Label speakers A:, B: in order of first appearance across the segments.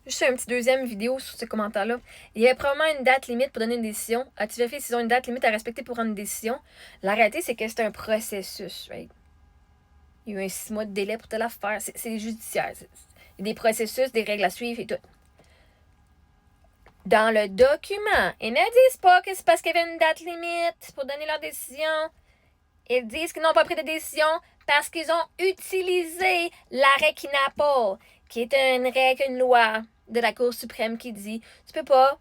A: Juste un petit deuxième vidéo sur ce commentaire-là. Il y a probablement une date limite pour donner une décision. As-tu vérifié s'ils ont une date limite à respecter pour prendre une décision? La réalité, c'est que c'est un processus, right? Il y a eu un 6 mois de délai pour te la faire. C'est judiciaire. Il y a des processus, des règles à suivre et tout. Dans le document, ils ne disent pas que c'est parce qu'il y avait une date limite pour donner leur décision. Ils disent qu'ils n'ont pas pris de décision parce qu'ils ont utilisé l'arrêt Kinapour, qui est une règle, une loi de la Cour suprême qui dit tu peux pas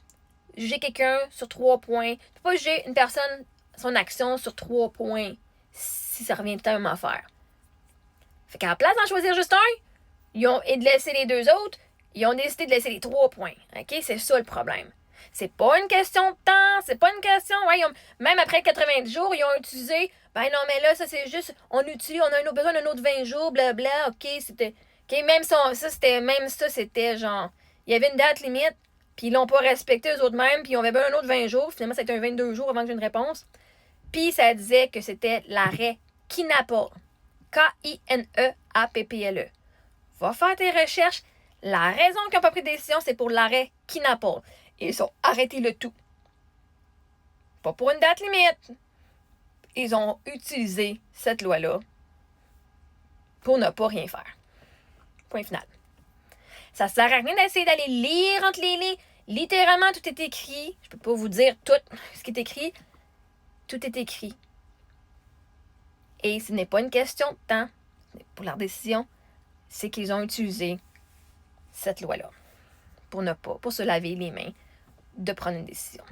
A: juger quelqu'un sur 3 points. Tu peux pas juger une personne, son action sur 3 points si ça revient tout à la même affaire. Fait qu'à la place d'en choisir juste un, et de laisser les deux autres, ils ont décidé de laisser les 3 points. OK? C'est ça le problème. C'est pas une question de temps, c'est pas une question. Ouais, même après 90 jours, ils ont utilisé. Ben non, mais là, ça c'est juste. On a besoin d'un autre 20 jours, blabla. OK, c'était. OK, même ça, c'était genre. Il y avait une date limite, puis ils l'ont pas respecté eux autres mêmes, puis ils avaient besoin d'un autre 20 jours. Finalement, ça a été un 22 jours avant que j'ai une réponse. Puis ça disait que c'était l'arrêt Kinapour. K-I-N-E-A-P-P-L-E. Va faire tes recherches. La raison qu'ils n'ont pas pris de décision, c'est pour l'arrêt Kinapour. Ils ont arrêté le tout. Pas pour une date limite. Ils ont utilisé cette loi-là pour ne pas rien faire. Point final. Ça sert à rien d'essayer d'aller lire entre les lignes. Littéralement, tout est écrit. Je peux pas vous dire tout ce qui est écrit. Tout est écrit. Et ce n'est pas une question de temps. Pour leur décision, c'est qu'ils ont utilisé cette loi-là pour se laver les mains de prendre une décision.